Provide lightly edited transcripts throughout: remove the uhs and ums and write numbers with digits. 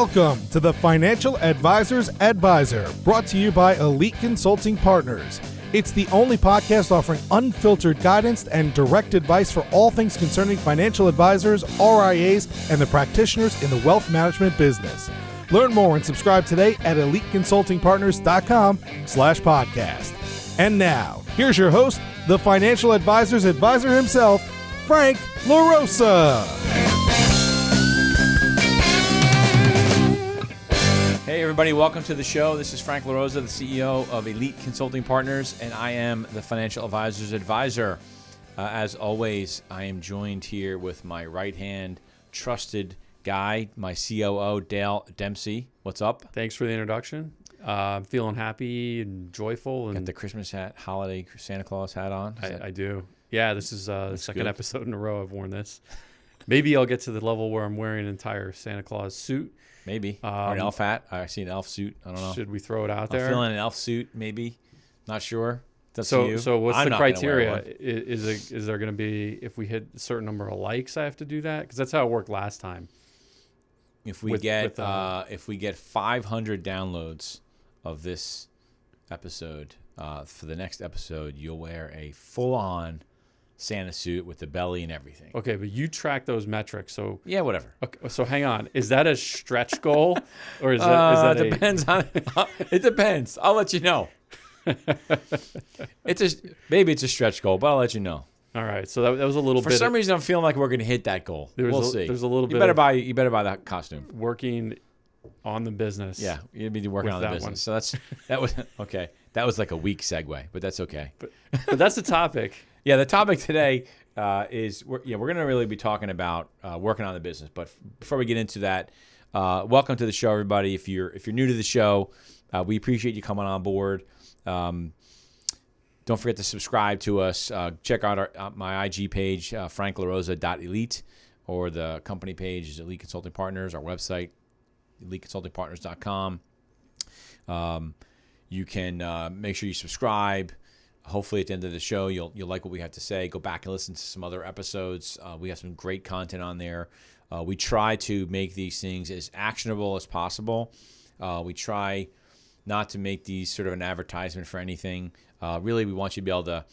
Welcome to the Financial Advisor's Advisor, brought to you by Elite Consulting Partners. It's the only podcast offering unfiltered guidance and direct advice for all things concerning financial advisors, RIAs, and the practitioners in the wealth management business. Learn more and subscribe today at eliteconsultingpartners.com/podcast. And now, here's your host, the Financial Advisor's Advisor himself, Frank LaRosa. Hey everybody, welcome to the show. This is Frank LaRosa, the CEO of Elite Consulting Partners, and I am the Financial Advisor's Advisor. As always, I am joined here with my right-hand trusted guy, my COO, Dale Dempsey. What's up? Thanks for the introduction. I'm feeling happy and joyful. And got the Christmas hat, holiday Santa Claus hat on? I do. Yeah, this is the second episode in a row I've worn this. Maybe I'll get to the level where I'm wearing an entire Santa Claus suit. Maybe. Or an elf hat. I see an elf suit. I don't know. Should we throw it out there? I'm feeling an elf suit, maybe. Not sure. So what's the criteria? Is there going to be, if we hit a certain number of likes, I have to do that? Because that's how it worked last time. If we get 500 downloads of this episode, for the next episode, you'll wear a full-on Santa suit with the belly and everything. Okay, but you track those metrics, so yeah, whatever. Okay, so hang on, is that a stretch goal, or is that depends on? It depends. I'll let you know. Maybe it's a stretch goal, but I'll let you know. All right, so that was a little bit. For some reason, I'm feeling like we're going to hit that goal. We'll see. There's a little bit. You better buy that costume. Working on the business. Yeah, you'd be working on the business. One. So that was okay. That was like a weak segue, but that's okay. But that's the topic. Yeah, the topic today is we're going to really be talking about working on the business. But before we get into that, welcome to the show, everybody. If you're new to the show, we appreciate you coming on board. Don't forget to subscribe to us. Check out my IG page, franklarosa.elite, or the company page is Elite Consulting Partners. Our website, eliteconsultingpartners.com. You can make sure you subscribe. Hopefully at the end of the show, you'll like what we have to say. Go back and listen to some other episodes. We have some great content on there. We try to make these things as actionable as possible. We try not to make these sort of an advertisement for anything. Really, we want you to be able to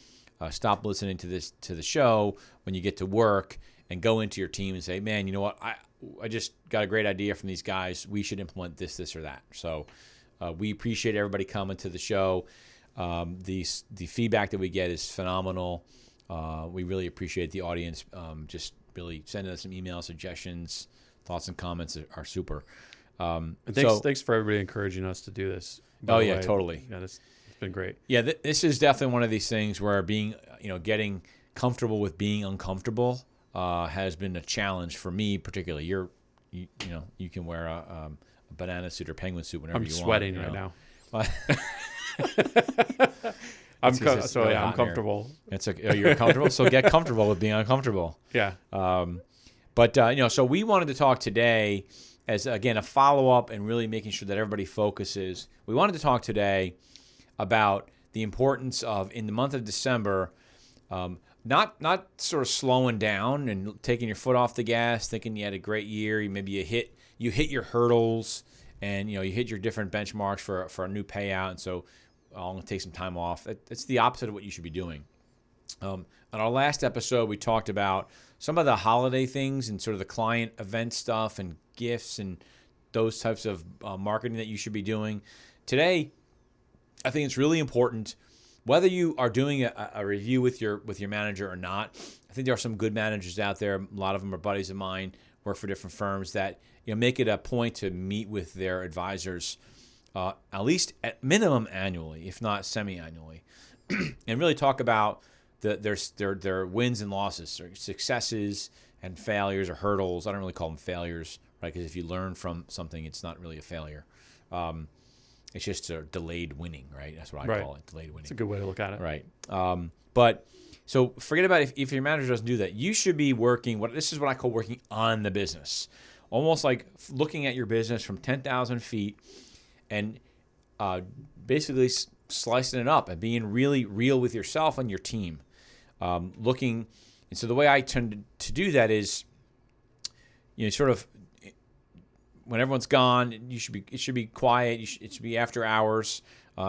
stop listening to the show when you get to work and go into your team and say, man, you know what? I just got a great idea from these guys. We should implement this, or that. So we appreciate everybody coming to the show. The feedback that we get is phenomenal. We really appreciate the audience. Just really sending us some email suggestions, thoughts and comments are super. Thanks for everybody encouraging us to do this. Totally. Yeah, it's been great. Yeah, this is definitely one of these things where getting comfortable with being uncomfortable has been a challenge for me, particularly. You can wear a banana suit or penguin suit whenever you want. I'm sweating right now. I'm comfortable. You're comfortable, so get comfortable with being uncomfortable. Yeah. So we wanted to talk today as, again, a follow-up and really making sure that everybody focuses. We wanted to talk today about the importance of, in the month of December, not sort of slowing down and taking your foot off the gas, thinking you had a great year. Maybe you hit your hurdles, and you hit your different benchmarks for a new payout, and so I'm going to take some time off. It's the opposite of what you should be doing. On our last episode, we talked about some of the holiday things and sort of the client event stuff and gifts and those types of marketing that you should be doing. Today, I think it's really important, whether you are doing a review with your manager or not. I think there are some good managers out there. A lot of them are buddies of mine, work for different firms, that make it a point to meet with their advisors at least at minimum annually, if not semi-annually, and really talk about their wins and losses, their successes and failures or hurdles. I don't really call them failures, right? Because if you learn from something, it's not really a failure. It's just a delayed winning, right? That's what I call it, delayed winning. It's a good way to look at it. Right. But so forget about if your manager doesn't do that. You should be working. This is what I call working on the business, almost like looking at your business from 10,000 feet and basically slicing it up and being really real with yourself and your team. And so the way I tend to do that is, sort of when everyone's gone, it should be quiet. It should be after hours.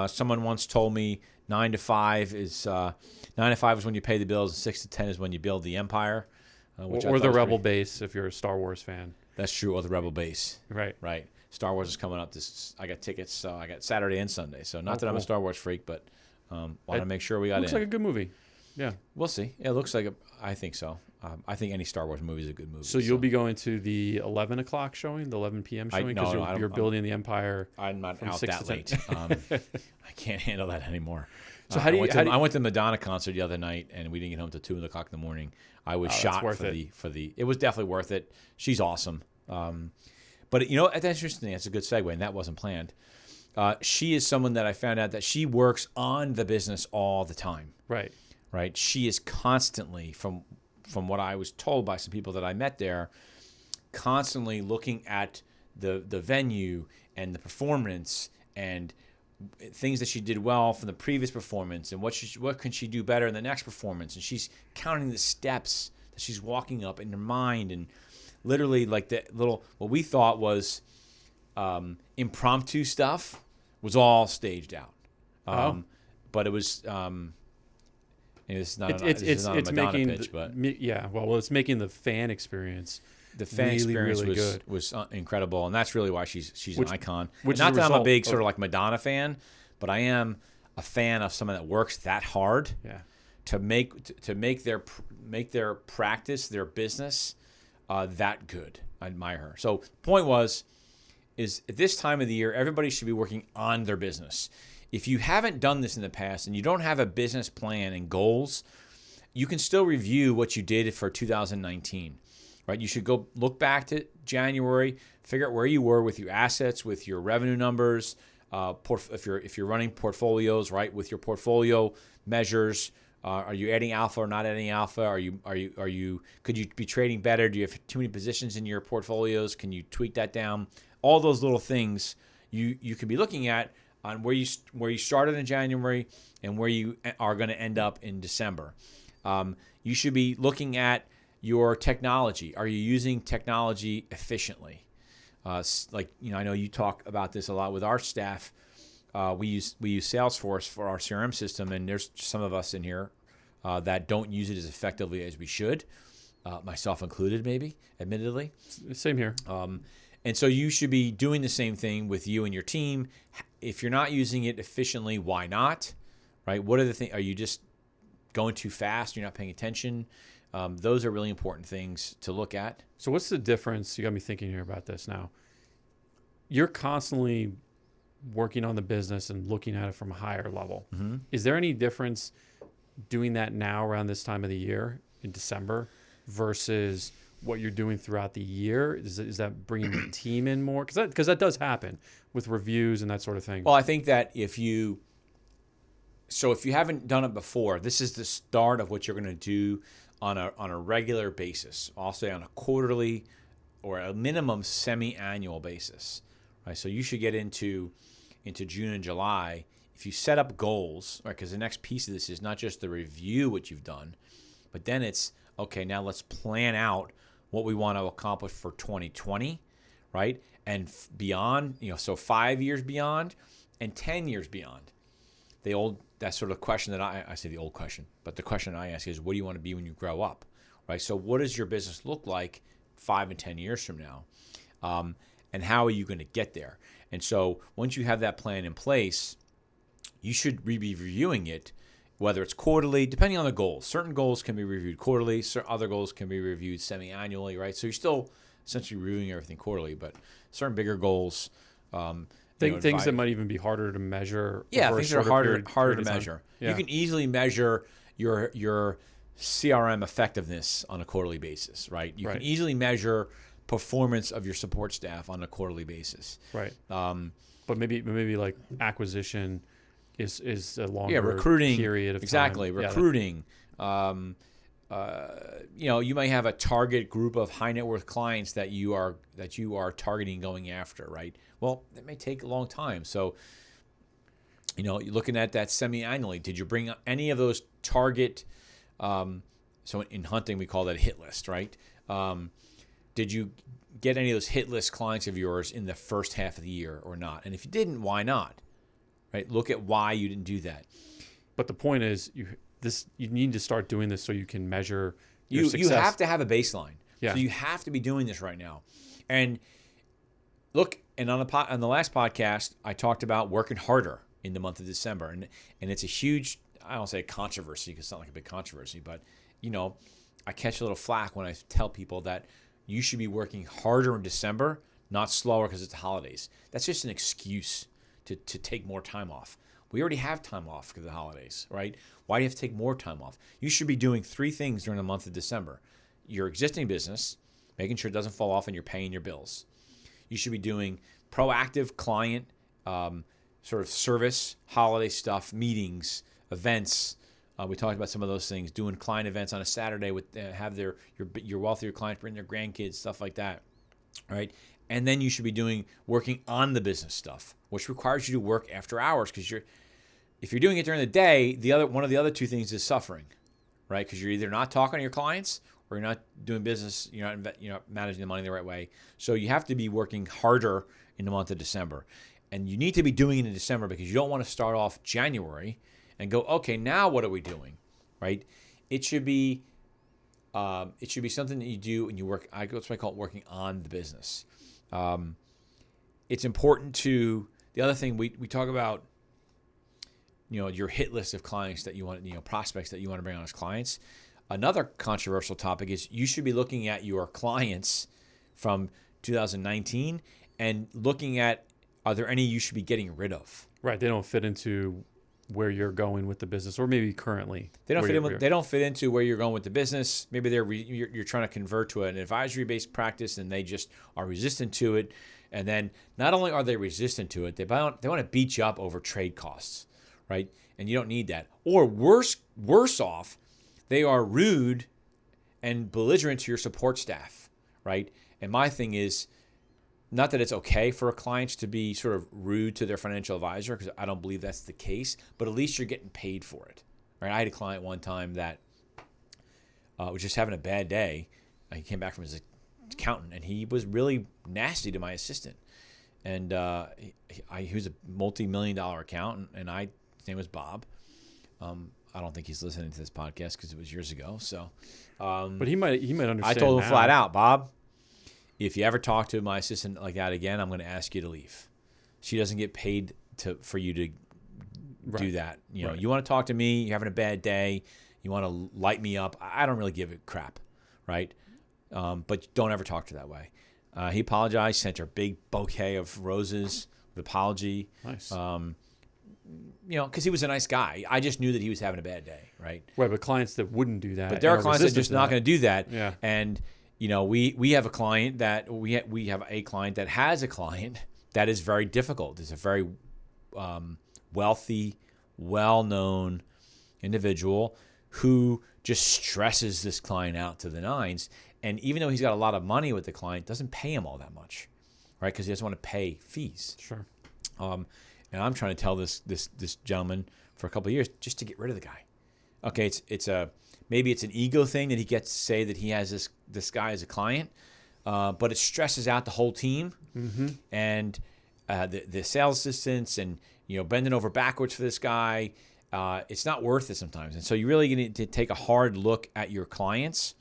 Someone once told me 9 to 5 is when you pay the bills, and 6 to 10 is when you build the empire. Or the Rebel base if you're a Star Wars fan. That's true, or the Rebel base. Right. Star Wars is coming up. I got tickets, so I got Saturday and Sunday. So not that I'm a Star Wars freak, but want to make sure we got in. Looks like a good movie. Yeah. We'll see. It looks like I think so. I think any Star Wars movie is a good movie. So you'll be going to the 11 o'clock showing, the 11 p.m. showing? Because you're building the empire. I'm not out that late. I can't handle that anymore. So I went to the Madonna concert the other night, and we didn't get home till 2 o'clock in the morning. I was shot for the. It was definitely worth it. She's awesome. But that's interesting. That's a good segue, and that wasn't planned. She is someone that I found out that she works on the business all the time. Right. She is constantly, from what I was told by some people that I met there, constantly looking at the venue and the performance and things that she did well from the previous performance and what can she do better in the next performance. And she's counting the steps that she's walking up in her mind, and literally like the little what we thought was impromptu stuff was all staged out. But it was. It's not a Madonna pitch, but it's making the fan experience. The fan really, experience really was incredible, and that's really why she's an icon. Which not that I'm a big sort of like Madonna fan, but I am a fan of someone that works that hard to make their practice, their business that good. I admire her. So the point is at this time of the year, everybody should be working on their business. If you haven't done this in the past and you don't have a business plan and goals, you can still review what you did for 2019, right? You should go look back to January, figure out where you were with your assets, with your revenue numbers, if you're running portfolios, right, with your portfolio measures. Are you adding alpha or not adding alpha? Could you be trading better? Do you have too many positions in your portfolios? Can you tweak that down? All those little things you can be looking at on where you started in January and where you are going to end up in December. You should be looking at your technology. Are you using technology efficiently? I know you talk about this a lot with our staff. We use Salesforce for our CRM system, and there's some of us in here that don't use it as effectively as we should, myself included, maybe, admittedly. Same here. And so you should be doing the same thing with you and your team. If you're not using it efficiently, why not? Right? What are the things? Are you just going too fast? You're not paying attention? Those are really important things to look at. So what's the difference? You got me thinking here about this now. You're constantly working on the business and looking at it from a higher level. Mm-hmm. Is there any difference doing that now around this time of the year in December versus what you're doing throughout the year? Is that bringing the team in more? Because that does happen with reviews and that sort of thing. Well, I think that if you haven't done it before, this is the start of what you're going to do on a regular basis. I'll say on a quarterly or a minimum semi-annual basis. Right? So you should get into June and July if you set up goals, right? Because the next piece of this is not just the review what you've done, but then it's okay. Now let's plan out what we want to accomplish for 2020, right? And beyond, so 5 years beyond and 10 years beyond. That sort of question that I say the old question, but the question I ask is, what do you want to be when you grow up, right? So what does your business look like 5 and 10 years from now? And how are you going to get there? And so once you have that plan in place, you should be reviewing it, whether it's quarterly, depending on the goals. Certain goals can be reviewed quarterly. Other goals can be reviewed semi-annually, right? So you're still essentially reviewing everything quarterly, but certain bigger goals. Things that might even be harder to measure. Yeah, things that are harder to measure. Yeah. You can easily measure your CRM effectiveness on a quarterly basis, right? You can easily measure performance of your support staff on a quarterly basis. Right. But maybe like acquisition is a longer recruiting period of time. Exactly. Recruiting. You may have a target group of high net worth clients that you are targeting going after, right? Well, that may take a long time. So, you're looking at that semi-annually. Did you bring any of those target? So in hunting, we call that a hit list, right? did you get any of those hit list clients of yours in the first half of the year or not? And if you didn't, why not? Right? Look at why you didn't do that. But the point is, you need to start doing this so you can measure your You success. have to have a baseline. Yeah. So you have to be doing this right now. And look, and on the last podcast, I talked about working harder in the month of December, and it's a huge, I don't say controversy because it's not like a big controversy, but I catch a little flack when I tell people that you should be working harder in December, not slower because it's the holidays. That's just an excuse to take more time off. We already have time off because of the holidays, right? Why do you have to take more time off? You should be doing 3 things during the month of December. Your existing business, making sure it doesn't fall off and you're paying your bills. You should be doing proactive client sort of service, holiday stuff, meetings, events. We talked about some of those things, doing client events on a Saturday with have your wealthier clients bring their grandkids, stuff like that, right? And then you should be working on the business stuff, which requires you to work after hours because if you're doing it during the day, one of the other 2 things is suffering, right? Because you're either not talking to your clients or you're not doing business, you're not managing the money the right way. So you have to be working harder in the month of December. And you need to be doing it in December because you don't want to start off January and go, okay, now what are we doing, right? It should be something that you do and you work. That's what I call it, working on the business. It's important to the other thing we talk about. Your hit list of clients that you want, prospects that you want to bring on as clients. Another controversial topic is you should be looking at your clients from 2019 and looking at, are there any you should be getting rid of? Right. They don't fit into where you're going with the business, or maybe currently. They don't fit into where you're going with the business. Maybe you're trying to convert to an advisory-based practice and they just are resistant to it. And then not only are they resistant to it, they want to beat you up over trade costs, right? And you don't need that. Or worse off, they are rude and belligerent to your support staff, right? And my thing is, not that it's okay for clients to be sort of rude to their financial advisor, because I don't believe that's the case, but at least you're getting paid for it, right? I had a client one time that was just having a bad day. He came back from his accountant, and he was really nasty to my assistant. And he was a multi-million-dollar accountant, and his name was Bob. I don't think he's listening to this podcast because it was years ago. So, but he might understand. I told him now. flat out, Bob, if you ever talk to my assistant like that again, I'm going to ask you to leave. She doesn't get paid for you to do that. You want to talk to me, you're having a bad day, you want to light me up. I don't really give a crap, right? But don't ever talk to her that way. He apologized, sent her a big bouquet of roses with apology. Nice. Because he was a nice guy. I just knew that he was having a bad day, right? Right, but clients that wouldn't do that. But there are clients that are just not going to do that. Yeah. And we have a client that we have a client that has a client that is very difficult. It's a very wealthy, well-known individual who just stresses this client out to the nines. And even though he's got a lot of money with the client, doesn't pay him all that much, right? Because he doesn't want to pay fees. Sure. And I'm trying to tell this gentleman for a couple of years just to get rid of the guy. Okay, maybe it's an ego thing that he gets to say that he has this guy as a client, but it stresses out the whole team and the sales assistants and bending over backwards for this guy. It's not worth it sometimes, and so you really need to take a hard look at your clients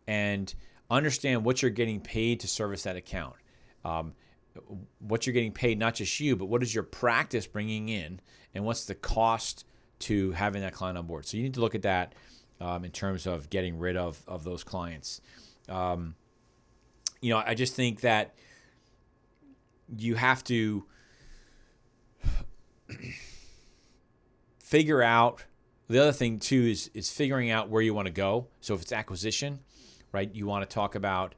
and understand what you're getting paid to service that account. What you're getting paid, not just you, but what is your practice bringing in, and what's the cost to having that client on board. So you need to look at that in terms of getting rid of those clients. I just think that you have to figure out. The other thing too is figuring out where you want to go. So if it's acquisition, right, you want to talk about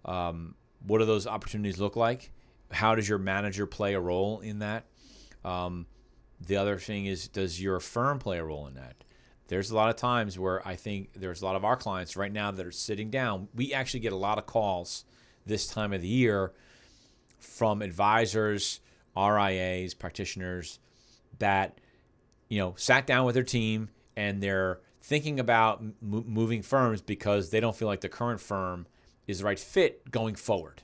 what do those opportunities look like? How does your manager play a role in that? The other thing is, does your firm play a role in that? There's a lot of times where I think there's a lot of our clients right now that are sitting down. We actually get a lot of calls this time of the year from advisors, RIAs, practitioners that sat down with their team and they're thinking about moving firms because they don't feel like the current firm is the right fit going forward.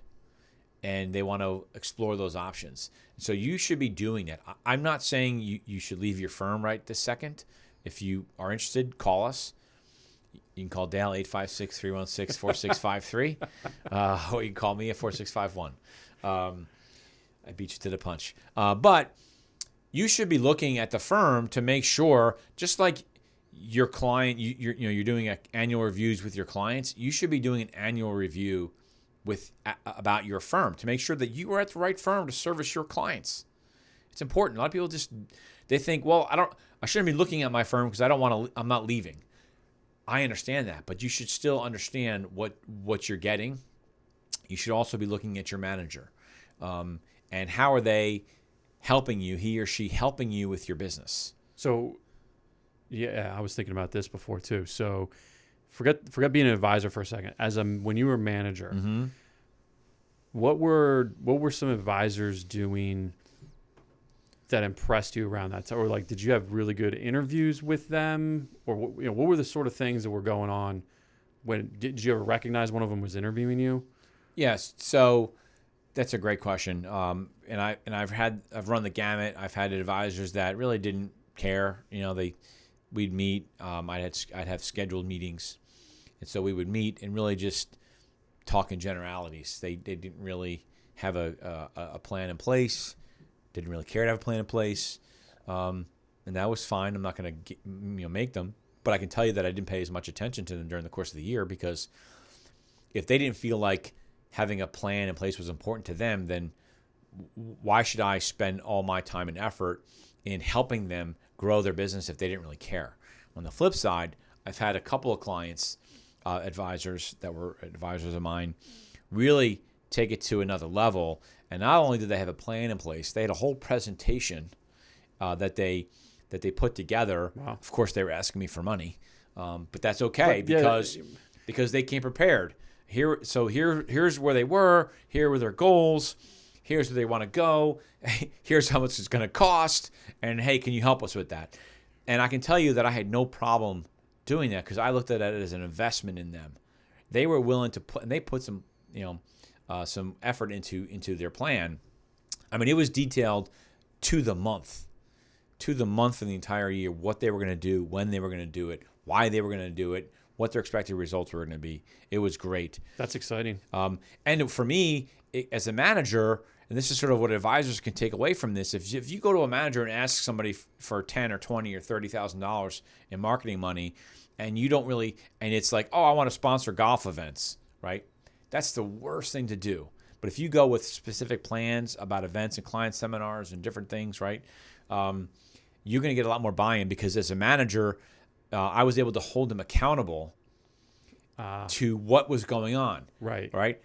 And they want to explore those options. So you should be doing that. I'm not saying you should leave your firm right this second. If you are interested, call us. You can call Dale 856-316-4653. Or you can call me at 4651. I beat you to the punch. But you should be looking at the firm to make sure, just like your client, you're doing annual reviews with your clients, you should be doing an annual review about your firm to make sure that you are at the right firm to service your clients. It's important. A lot of people they think, well, I shouldn't be looking at my firm because I'm not leaving. I understand that, but you should still understand what you're getting. You should also be looking at your manager, and how are they helping you, he or she helping you with your business. So, yeah, I was thinking about this before too. So, forget being an advisor for a second. When you were a manager, Mm-hmm. what were some advisors doing that impressed you around that time? Or like, did you have really good interviews with them? Or what were the sort of things that were going on? Did you ever recognize one of them was interviewing you? Yes. So that's a great question. And I've run the gamut. I've had advisors that really didn't care. We'd meet. I'd have scheduled meetings, and so we would meet and really just talk in generalities. They didn't really have a plan in place. Didn't really care to have a plan in place, and that was fine. I'm not going to make them, but I can tell you that I didn't pay as much attention to them during the course of the year, because if they didn't feel like having a plan in place was important to them, then why should I spend all my time and effort in helping them grow their business if they didn't really care? On the flip side, I've had a couple of clients, advisors that were advisors of mine, really take it to another level. And not only did they have a plan in place, they had a whole presentation that they put together. Wow. Of course, they were asking me for money, but that's okay, because they came prepared. Here's where they were. Here were their goals. Here's where they want to go. Here's how much it's going to cost. And hey, can you help us with that? And I can tell you that I had no problem doing that, because I looked at it as an investment in them. They were willing to put, and they put some effort into their plan. I mean, it was detailed to the month of the entire year, what they were going to do, when they were going to do it, why they were going to do it, what their expected results were going to be. It was great. That's exciting. And for me, as a manager, and this is sort of what advisors can take away from this, if you go to a manager and ask somebody for $10 or $20 or $30,000 in marketing money, and you don't really, and it's like, oh, I want to sponsor golf events, right? That's the worst thing to do. But if you go with specific plans about events and client seminars and different things, right, you're going to get a lot more buy-in, because as a manager, I was able to hold them accountable to what was going on. Right. Right.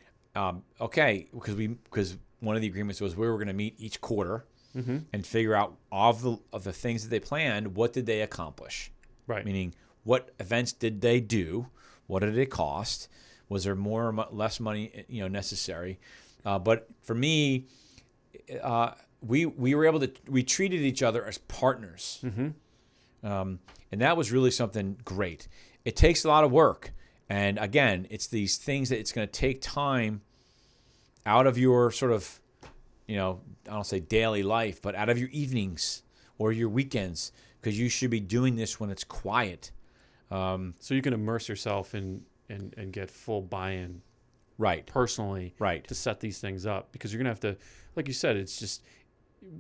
Okay. Because one of the agreements was we were going to meet each quarter and figure out of the things that they planned, what did they accomplish? Right. Meaning, what events did they do? What did it cost? Was there more or less money necessary? But for me, we were able to, we treated each other as partners. And that was really something great. It takes a lot of work. And again, it's these things that it's going to take time out of your sort of, I don't say daily life, but out of your evenings or your weekends, because you should be doing this when it's quiet. So you can immerse yourself in and get full buy-in, right, personally, right, to set these things up, because you're gonna have to, like you said, it's just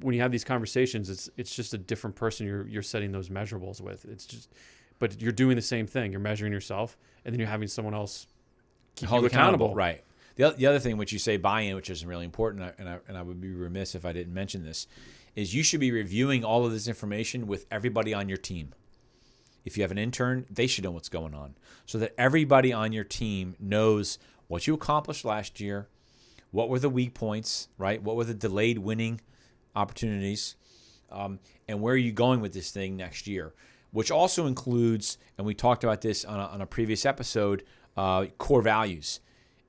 when you have these conversations, it's just a different person you're setting those measurables with. It's just, but you're doing the same thing. You're measuring yourself, and then you're having someone else keep you accountable. Right. The other thing, which you say buy-in, which is really important, and I would be remiss if I didn't mention this, is you should be reviewing all of this information with everybody on your team. If you have an intern, they should know what's going on, so that everybody on your team knows what you accomplished last year, what were the weak points, right? What were the delayed winning opportunities, and where are you going with this thing next year? Which also includes, and we talked about this on a previous episode, core values.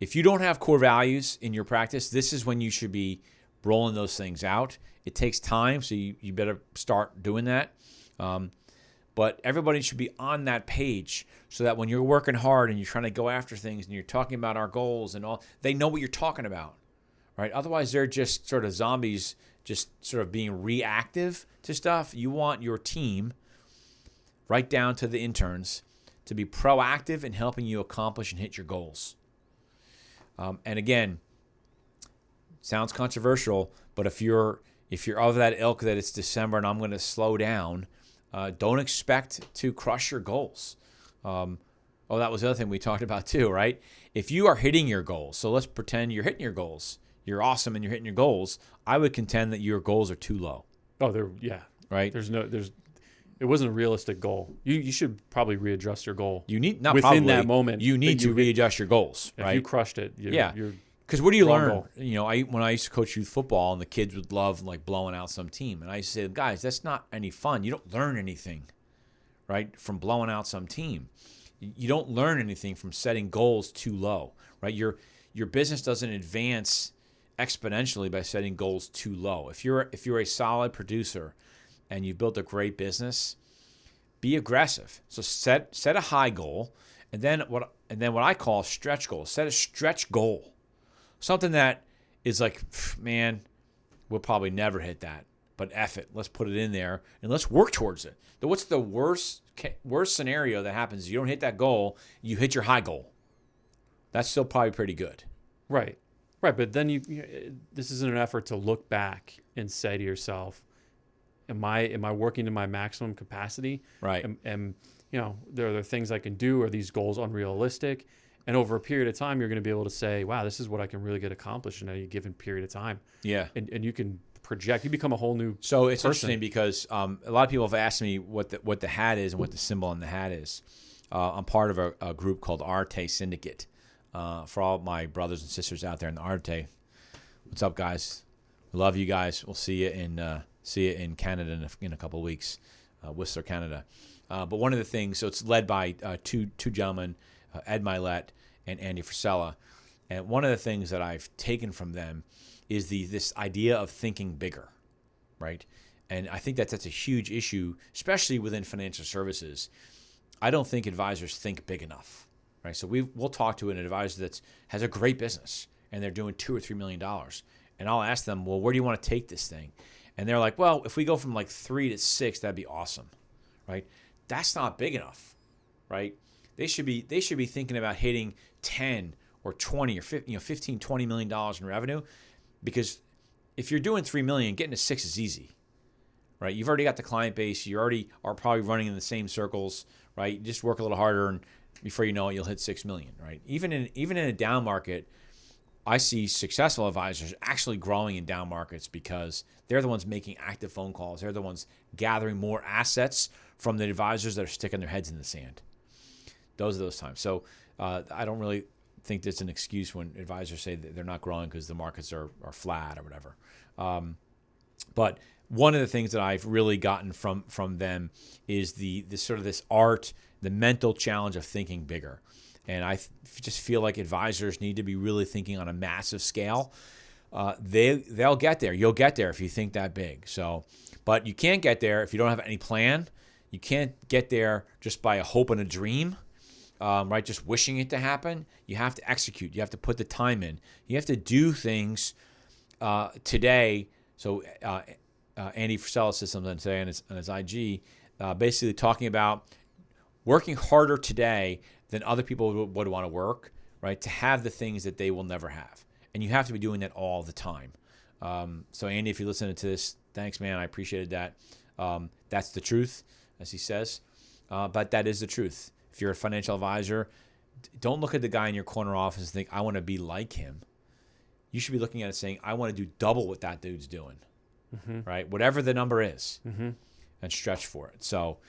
If you don't have core values in your practice, this is when you should be rolling those things out. It takes time, so you better start doing that. but everybody should be on that page so that when you're working hard and you're trying to go after things and you're talking about our goals and all, they know what you're talking about, right? Otherwise, they're just sort of zombies, just sort of being reactive to stuff. You want your team, right down to the interns, to be proactive in helping you accomplish and hit your goals. And again, sounds controversial, but if you're of that ilk that it's December and I'm going to slow down, don't expect to crush your goals. That was the other thing we talked about too, right? If you are hitting your goals, so let's pretend you're hitting your goals. You're awesome and you're hitting your goals. I would contend that your goals are too low. Oh, right. It wasn't a realistic goal. You should probably readjust your goal. You need not within probably, that moment. You need to readjust your goals, if right? you crushed it, you're because what do you learn? goal. When I used to coach youth football, and the kids would love like blowing out some team, and I used to say, guys, that's not any fun. You don't learn anything, right, from blowing out some team. You don't learn anything from setting goals too low, right? Your business doesn't advance exponentially by setting goals too low. If you're a solid producer and you've built a great business, be aggressive. So set a high goal, and then what I call a stretch goal. Set a stretch goal. Something that is like, man, we'll probably never hit that, but F it. Let's put it in there and let's work towards it. What's the worst scenario that happens? You don't hit that goal, you hit your high goal. That's still probably pretty good. Right. But then this is an effort to look back and say to yourself, am I working to my maximum capacity? Right. And there are things I can do. Are these goals unrealistic? And over a period of time, you're going to be able to say, wow, this is what I can really get accomplished in a given period of time. Yeah. And you can project. You become a whole new So it's person. interesting because a lot of people have asked me what the hat is and what the symbol on the hat is. I'm part of a group called Arte Syndicate. For all my brothers and sisters out there in the Arte, what's up, guys? We love you guys. We'll see you in Canada in a couple of weeks, Whistler, Canada. But one of the things, so it's led by two gentlemen, Ed Milet and Andy Frisella. And one of the things that I've taken from them is this idea of thinking bigger, right? And I think that's a huge issue, especially within financial services. I don't think advisors think big enough, right? So we'll talk to an advisor that has a great business and they're doing $2 or $3 million. And I'll ask them, well, where do you want to take this thing? And they're like, well, if we go from like 3 to 6, that'd be awesome, right? That's not big enough, right? They should be thinking about hitting 10 or 20 or 15, $20 million in revenue, because if you're doing 3 million, getting to 6 is easy, right? You've already got the client base. You already are probably running in the same circles, right? You just work a little harder, and before you know it, you'll hit 6 million, right? Even in a down market, I see successful advisors actually growing in down markets because they're the ones making active phone calls. They're the ones gathering more assets from the advisors that are sticking their heads in the sand. Those are those times. So I don't really think that's an excuse when advisors say that they're not growing because the markets are flat or whatever. But one of the things that I've really gotten from them is this sort of this art, the mental challenge of thinking bigger. And I just feel like advisors need to be really thinking on a massive scale. They'll get there. You'll get there if you think that big. So, but you can't get there if you don't have any plan. You can't get there just by a hope and a dream. Right, just wishing it to happen. You have to execute. You have to put the time in. You have to do things today. So Andy Frisella says something today on his IG, basically talking about working harder today than other people would want to work, right, to have the things that they will never have. And you have to be doing that all the time. So Andy, if you're listening to this, thanks, man. I appreciated that. That's the truth, as he says. But that is the truth. If you're a financial advisor, don't look at the guy in your corner office and think, I want to be like him. You should be looking at it saying, I want to do double what that dude's doing, right? Whatever the number is, and stretch for it. So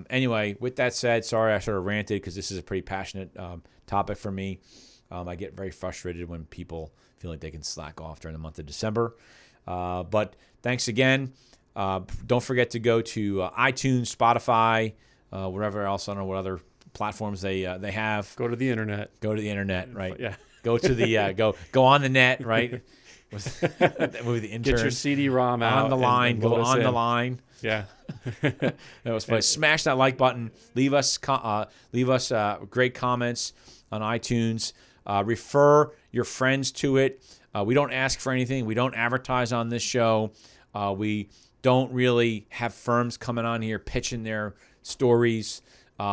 anyway, with that said, sorry I sort of ranted because this is a pretty passionate topic for me. I get very frustrated when people feel like they can slack off during the month of December. But thanks again. Don't forget to go to iTunes, Spotify, wherever else, I don't know what other platforms they have. Go to the internet. Go to the internet, right? Yeah. Go to the go on the net, right? That movie, The Intern. Get your CD-ROM out. On the line. and Go load us on the in. line. Yeah. That was funny. Smash that like button. Leave us great comments on iTunes. Refer your friends to it. We don't ask for anything. We don't advertise on this show. We don't really have firms coming on here pitching their stories.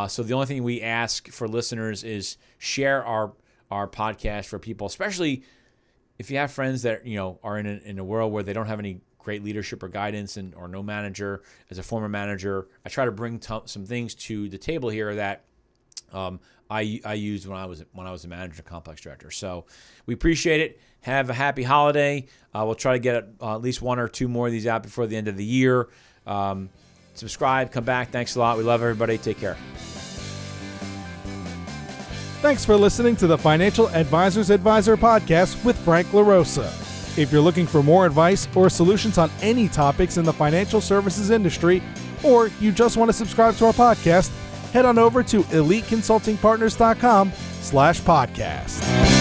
So the only thing we ask for listeners is share our podcast for people, especially if you have friends that are in a world where they don't have any great leadership or guidance or no manager. As a former manager, I try to bring some things to the table here that I used when I was a manager and complex director. So we appreciate it. Have a happy holiday. We'll try to get at least one or two more of these out before the end of the year. Subscribe, come back. Thanks a lot. We love everybody. Take care. Thanks for listening to the Financial Advisors Advisor podcast with Frank LaRosa. If you're looking for more advice or solutions on any topics in the financial services industry, or you just want to subscribe to our podcast, head on over to eliteconsultingpartners.com/podcast.